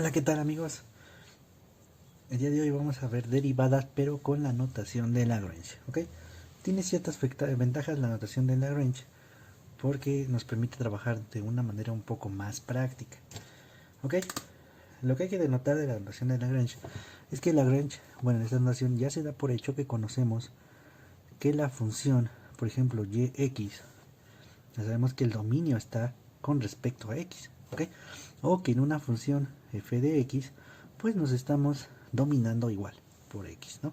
Hola, ¿qué tal amigos? El día de hoy vamos a ver derivadas pero con la notación de Lagrange, ¿ok? Tiene ciertas ventajas la notación de Lagrange porque nos permite trabajar de una manera un poco más práctica, ¿ok? Lo que hay que denotar de la notación de Lagrange es que Lagrange, bueno, en esta notación ya se da por hecho que conocemos que la función, por ejemplo, yx, ya sabemos que el dominio está con respecto a x, ¿ok? O que en una función f de x, pues nos estamos dominando igual por x, ¿no?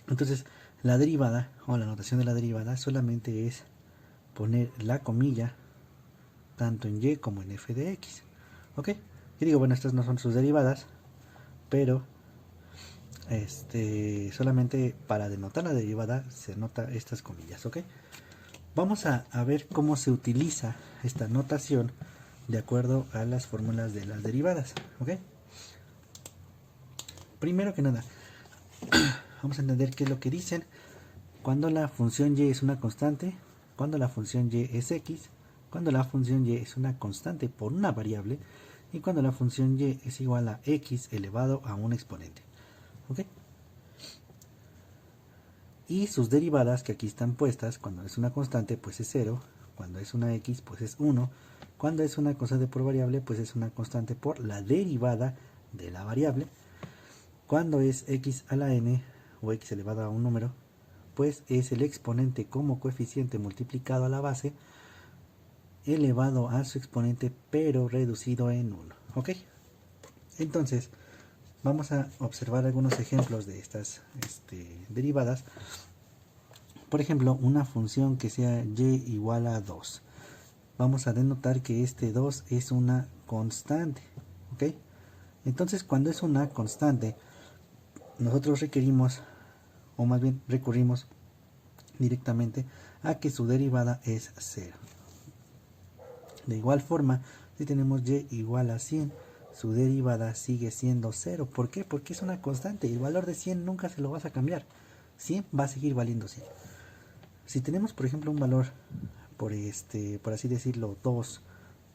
Entonces, la derivada o la notación de la derivada solamente es poner la comilla tanto en y como en f de x, ¿ok? Y digo, bueno, estas no son sus derivadas, pero solamente para denotar la derivada se nota estas comillas, ¿ok? Vamos a ver cómo se utiliza esta notación de acuerdo a las fórmulas de las derivadas, ¿ok? Primero que nada, vamos a entender qué es lo que dicen cuando la función y es una constante, cuando la función y es x, cuando la función y es una constante por una variable y cuando la función y es igual a x elevado a un exponente, ¿ok? Y sus derivadas que aquí están puestas, cuando es una constante pues es 0, cuando es una x pues es 1, cuando es una constante por variable pues es una constante por la derivada de la variable, cuando es x a la n o x elevado a un número pues es el exponente como coeficiente multiplicado a la base elevado a su exponente pero reducido en 1, ¿ok? Entonces vamos a observar algunos ejemplos de estas derivadas. Por ejemplo, una función que sea y igual a 2. Vamos a denotar que este 2 es una constante, ¿ok? Entonces, cuando es una constante, nosotros requerimos, o más bien recurrimos directamente a que su derivada es 0. De igual forma, si tenemos y igual a 100, su derivada sigue siendo 0. ¿Por qué? Porque es una constante. El valor de 100 nunca se lo vas a cambiar. 100 va a seguir valiendo 100. Si tenemos, por ejemplo, un valor por así decirlo, 2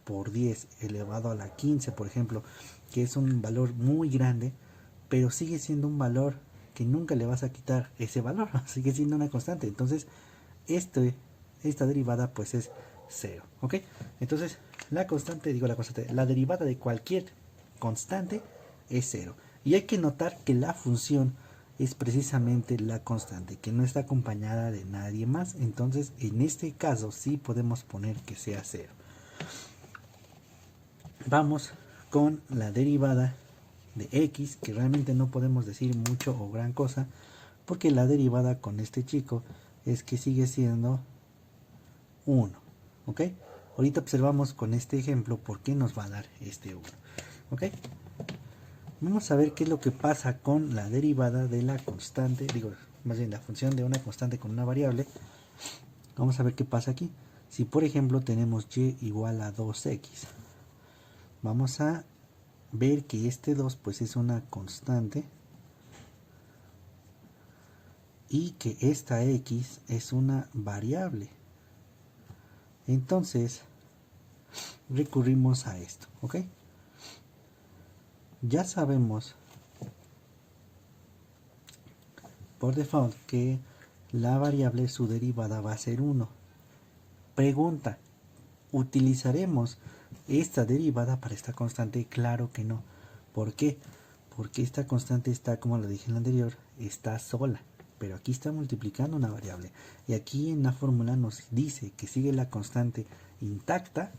por 10 elevado a la 15, por ejemplo, que es un valor muy grande, pero sigue siendo un valor que nunca le vas a quitar ese valor, sigue siendo una constante. Entonces, esta derivada pues es 0, ¿ok? Entonces, la derivada de cualquier constante es 0. Y hay que notar que la función es precisamente la constante, que no está acompañada de nadie más. Entonces, en este caso sí podemos poner que sea 0. Vamos con la derivada de x, que realmente no podemos decir mucho o gran cosa, porque la derivada con este chico es que sigue siendo 1, ¿ok? Ahorita observamos con este ejemplo por qué nos va a dar este 1, ¿ok? Vamos a ver qué es lo que pasa con la derivada de la constante, más bien la función de una constante con una variable. Vamos a ver qué pasa aquí. Si por ejemplo tenemos y igual a 2x, vamos a ver que este 2 pues es una constante y que esta x es una variable. Entonces recurrimos a esto, ¿ok? Ya sabemos por default que la variable, su derivada va a ser 1. Pregunta, ¿utilizaremos esta derivada para esta constante? Claro que no. ¿Por qué? Porque esta constante está, como lo dije en la anterior, está sola. Pero aquí está multiplicando una variable. Y aquí en la fórmula nos dice que sigue la constante intacta,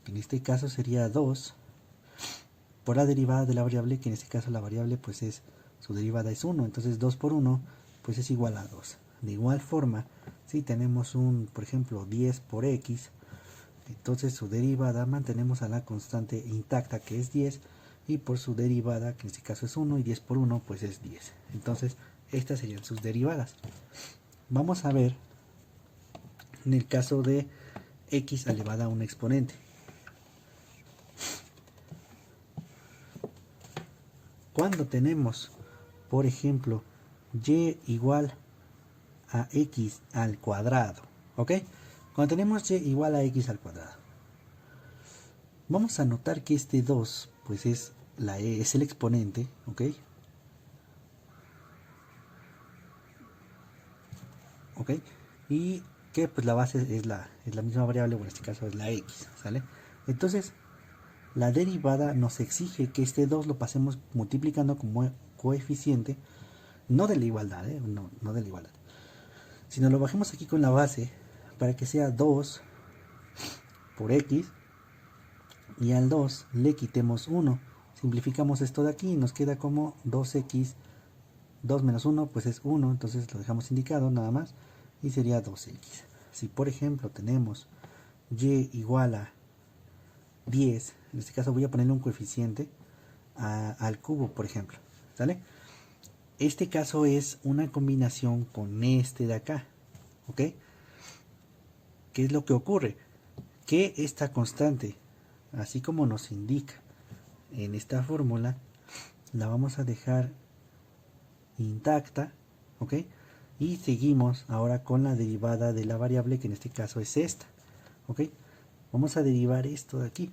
que en este caso sería 2, por la derivada de la variable, que en este caso la variable pues es, su derivada es 1. Entonces 2 por 1 pues es igual a 2. De igual forma, si tenemos por ejemplo 10 por x, entonces su derivada mantenemos a la constante intacta que es 10 y por su derivada que en este caso es 1 y 10 por 1 pues es 10. Entonces estas serían sus derivadas. Vamos a ver en el caso de x elevada a un exponente. Cuando tenemos por ejemplo y igual a x al cuadrado, ¿ok? Cuando tenemos y igual a x al cuadrado, vamos a notar que este 2 pues es es el exponente, ¿ok? ¿Ok? Y que pues la base es la misma variable, o en este caso es la x, ¿sale? Entonces, la derivada nos exige que este 2 lo pasemos multiplicando como coeficiente, no de la igualdad, no de la igualdad, sino lo bajemos aquí con la base para que sea 2 por x, y al 2 le quitemos 1. Simplificamos esto de aquí y nos queda como 2x, 2 menos 1 pues es 1, entonces lo dejamos indicado nada más y sería 2x. Si por ejemplo tenemos y igual a 10, en este caso voy a ponerle un coeficiente al cubo, por ejemplo, ¿sale? Este caso es una combinación con este de acá, ¿ok? ¿Qué es lo que ocurre? Que esta constante, así como nos indica en esta fórmula, la vamos a dejar intacta, ¿ok? Y seguimos ahora con la derivada de la variable, que en este caso es esta, ¿ok? Vamos a derivar esto de aquí.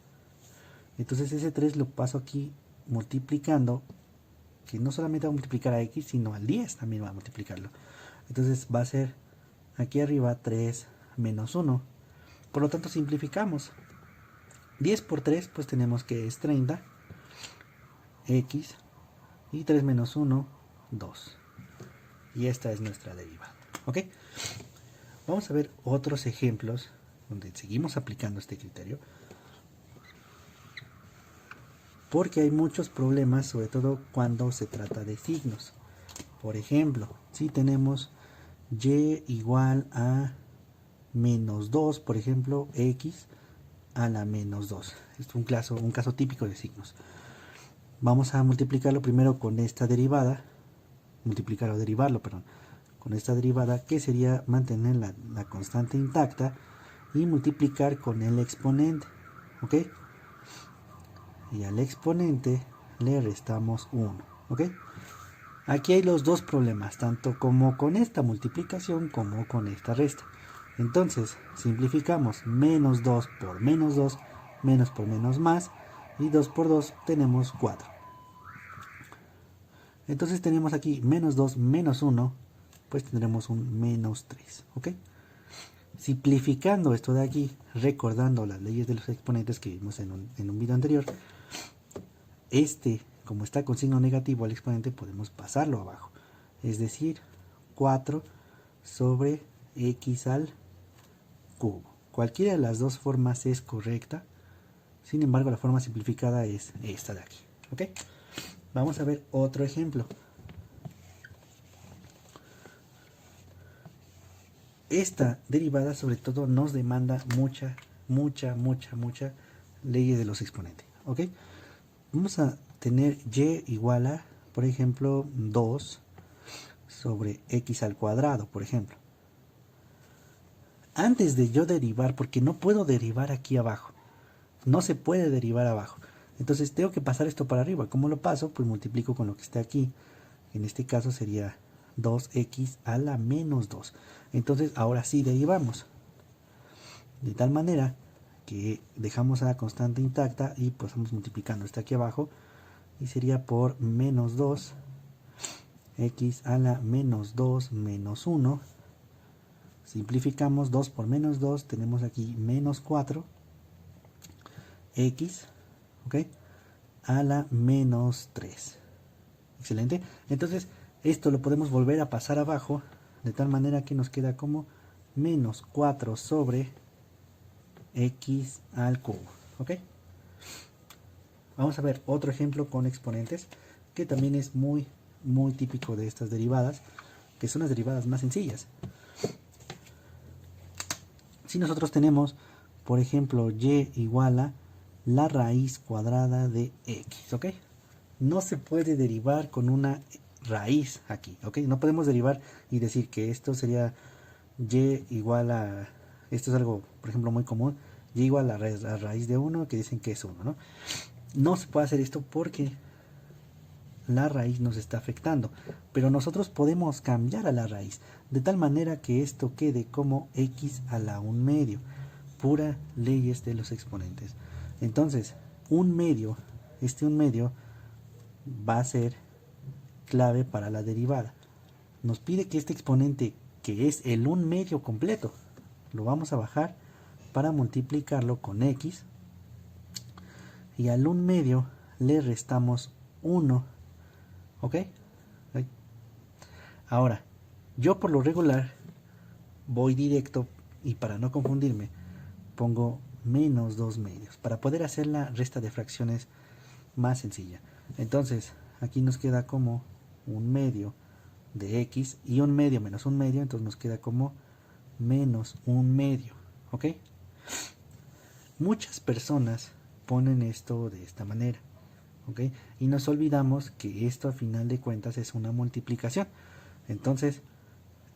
Entonces ese 3 lo paso aquí multiplicando, que no solamente va a multiplicar a x, sino al 10 también va a multiplicarlo. Entonces va a ser aquí arriba 3 menos 1. Por lo tanto simplificamos. 10 por 3 pues tenemos que es 30, x, y 3 menos 1, 2. Y esta es nuestra derivada, ¿ok? Vamos a ver otros ejemplos donde seguimos aplicando este criterio, porque hay muchos problemas, sobre todo cuando se trata de signos. Por ejemplo, si tenemos y igual a menos 2, por ejemplo, x a la menos 2. Es un caso típico de signos. Vamos a multiplicarlo primero con esta derivada, derivarlo, perdón, con esta derivada, que sería mantener la constante intacta y multiplicar con el exponente, ¿ok? Y al exponente le restamos 1, ¿ok? Aquí hay los dos problemas, tanto como con esta multiplicación como con esta resta. Entonces, simplificamos menos 2 por menos 2, menos por menos más, y 2 por 2 tenemos 4. Entonces tenemos aquí menos 2 menos 1, pues tendremos un menos 3, ¿ok? Simplificando esto de aquí, recordando las leyes de los exponentes que vimos en un video anterior, como está con signo negativo al exponente, podemos pasarlo abajo. Es decir, 4 sobre x al cubo. Cualquiera de las dos formas es correcta. Sin embargo, la forma simplificada es esta de aquí, ¿ok? Vamos a ver otro ejemplo. Esta derivada sobre todo nos demanda mucha ley de los exponentes, ¿ok? Vamos a tener y igual a, por ejemplo, 2 sobre x al cuadrado, por ejemplo. Antes de yo derivar, porque no puedo derivar aquí abajo, no se puede derivar abajo, entonces tengo que pasar esto para arriba. ¿Cómo lo paso? Pues multiplico con lo que está aquí. En este caso sería 2x a la menos 2. Entonces ahora sí derivamos, de tal manera que dejamos a la constante intacta y pues vamos multiplicando esto aquí abajo, y sería por menos 2 x a la menos 2 menos 1. Simplificamos 2 por menos 2, tenemos aquí menos 4 x, ¿ok? A la menos 3. Excelente. Entonces esto lo podemos volver a pasar abajo, de tal manera que nos queda como menos 4 sobre x al cubo, ¿ok? Vamos a ver otro ejemplo con exponentes, que también es muy típico de estas derivadas, que son las derivadas más sencillas. Si nosotros tenemos, por ejemplo, y igual a la raíz cuadrada de x, ¿ok? No se puede derivar con una raíz aquí, ¿ok? No podemos derivar y decir que esto sería y igual a, esto es algo, por ejemplo, muy común, y igual a la raíz de 1, que dicen que es 1, ¿no? No se puede hacer esto porque la raíz nos está afectando, pero nosotros podemos cambiar a la raíz, de tal manera que esto quede como x a la 1 medio, pura leyes de los exponentes. Entonces, 1 medio este 1/2 va a ser clave para la derivada. Nos pide que este exponente, que es el 1/2 completo, lo vamos a bajar para multiplicarlo con x, y al 1/2 le restamos 1, ¿ok? Ahora, yo por lo regular voy directo, y para no confundirme pongo menos 2/2 para poder hacer la resta de fracciones más sencilla. Entonces aquí nos queda como 1/2 de x, y 1/2 menos 1/2, entonces nos queda como menos 1/2, ¿ok? Muchas personas ponen esto de esta manera, ¿ok? Y nos olvidamos que esto a final de cuentas es una multiplicación. Entonces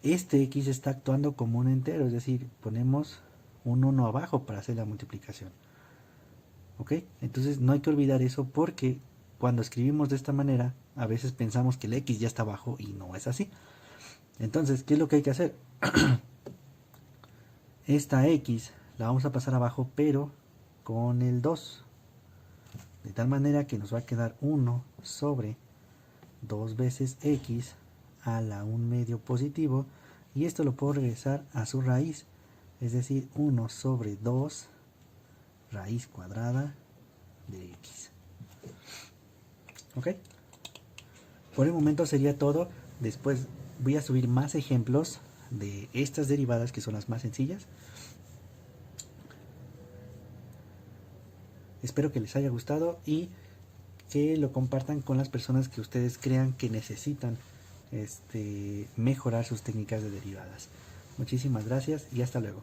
este x está actuando como un entero, es decir, ponemos un 1 abajo para hacer la multiplicación, ¿ok? Entonces no hay que olvidar eso, porque cuando escribimos de esta manera a veces pensamos que el x ya está abajo y no es así. Entonces, ¿qué es lo que hay que hacer? Esta x la vamos a pasar abajo, pero con el 2, de tal manera que nos va a quedar 1 sobre 2 veces x a la 1/2 positivo, y esto lo puedo regresar a su raíz, es decir, 1 sobre 2 raíz cuadrada de x. ¿Ok? Por el momento sería todo. Después voy a subir más ejemplos de estas derivadas, que son las más sencillas. Espero que les haya gustado y que lo compartan con las personas que ustedes crean que necesitan mejorar sus técnicas de derivadas. Muchísimas gracias y hasta luego.